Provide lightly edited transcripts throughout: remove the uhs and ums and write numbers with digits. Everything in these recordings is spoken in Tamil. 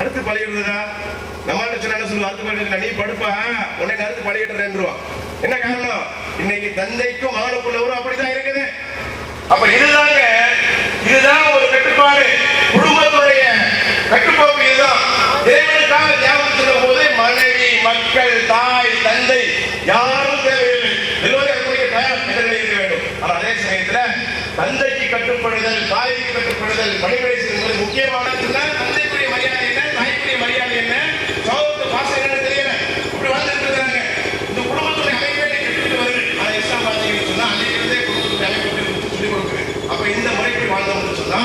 அறுத்து பழகிடுறதா? நம்மள்ட்ட சொன்ன என்ன சொல்லுவோம், அறுத்து பழகிடுற நீ படுப்பா உன்னை அறுத்து பழகிடுறேன்ருவான். என்ன காரணம்? இன்னைக்கு தந்தைக்கும் மகனுக்குள்ள ஒரு அப்படிதான் இருக்குது. அப்ப இதுதான் ஒரு கட்டுப்பாடு. குடும்பத்துடைய கட்டுப்பாடு இதுதான். தேவனுக்காக தியாகம் செய்யும் போது மனைவி, மக்கள், தாய், தந்தை யாரும் தேவையில்லை. எல்லோரும் அதற்குரிய தயார் இருக்க வேண்டும். ஆனால் அதே சமயத்துல தந்தைக்கு கட்டுப்படுதல், தாய்க்கு கட்டுப்படுதல், பணிகளை செய்வது முக்கியமானது. தந்தைக்குரிய மரியாதை என்ன, தாய்க்குரிய மரியாதை என்ன, சகோதர பாசம் என்னன்னு தெரியல. இப்படி வாழ்ந்துட்டு இருக்காங்க. இந்த குடும்பத்துடைய அமைப்பை கெட்டு வருது. அதை இஸ்லாம் பார்த்தீங்கன்னு சொன்னா அன்னைக்கு குடும்பத்துடைய அமைப்பு சொல்லிக் கொடுக்குது. அப்ப இந்த முறைப்படி வாழ்ந்தோம்னு சொன்னா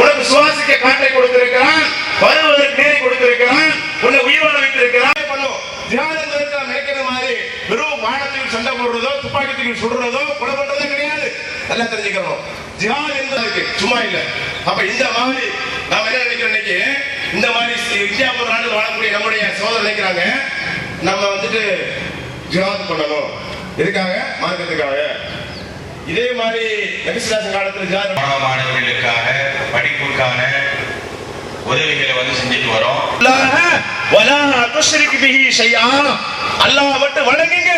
உனக்கு சுவாசிக்க காற்றை கொடுத்திருக்கிறான், வருவதற்கு நீரை கொடுத்திருக்கிறான், உன்னை உயிரோட வைத்திருக்கிறான். பண்ணும் ஜிஹாத் நினைக்கிற மாதிரி வெறும் வானத்துக்கு சண்டை போடுறதோ, துப்பாக்கி சுடுறதோ, கொலை பண்றதோ கிடையாது. நல்லா தெரிஞ்சுக்கணும். ஜிஹாத் என்பது சும்மா இல்ல. அப்ப இந்த மாதிரி நாம என்ன நினைக்கிறோம், இன்னைக்கு இந்த மாதிரி இந்தியாவுக்கு நாடு வாழக்கூடிய நம்முடைய சோதனை நினைக்கிறாங்க, நம்ம வந்துட்டு ஜிஹாத் பண்ணணும். எதுக்காக? மார்க்கத்துக்காக. இதே மாதிரி நபிசுல்லாஹ் காலத்துல மாணவர்களுக்காக படிப்புக்கான உதவிகளை வந்து செஞ்சுட்டு வரோம். அல்லாஹ் மட்டும் வணங்குங்க,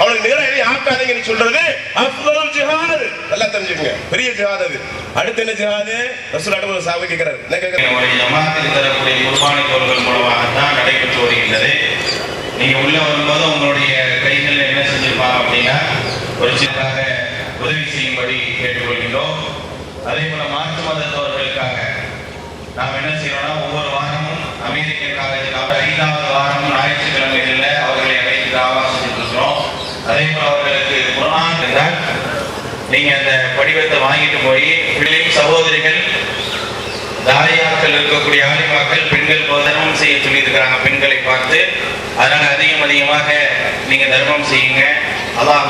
அவனுக்கு நிகர எதை ஆக்காதீங்கன்னு சொல்றது அஃதல் ஜிஹாத். நல்லா தெரிஞ்சுக்கங்க, பெரிய ஜிஹாத் அது. அடுத்து என்ன ஜிஹாத்? ரசூலுல்லாஹ் ஒரு சஹாபி கேக்குறாரு, என்ன கேக்குறாரு? ஒரு ஜமாஅத்துக்கு தரக்கூடிய குர்பானி தோல்கள் மூலமாக தான் நடைபெற்று வருகின்றது. நீங்க உள்ள வரும்போது உங்களுடைய கைகளில் என்ன செஞ்சிருப்பாங்க அப்படின்னா ஒரு சின்னதாக உதவி செய்யும்படி கேட்டுக்கொள்கின்றோம். அதே போல மாற்று மதத்தவர்களுக்காக நாம் என்ன செய்யறோம்னா, ஒவ்வொரு வாரமும் அமெரிக்கன் காலேஜ் 5வது வாரம் ஞாயிற்றுக்கிழமைகள்ல அவர்களை அழைத்து தாவா செஞ்சுட்டு இருக்கிறோம். அதே போல அவர்களுக்கு குர்ஆன் இருந்தால் நீங்க அந்த படிவத்தை வாங்கிட்டு போய் பிள்ளையும் சகோதரிகள் தாயாக்கள் இருக்கக்கூடிய ஆலிமாக்கள் பெண்கள் தர்மம் செய்ய சொல்லி இருக்கிறாங்க பெண்களை பார்த்து. அதனால அதிகமாக நீங்க தர்மம் செய்யுங்க. அல்லாஹ்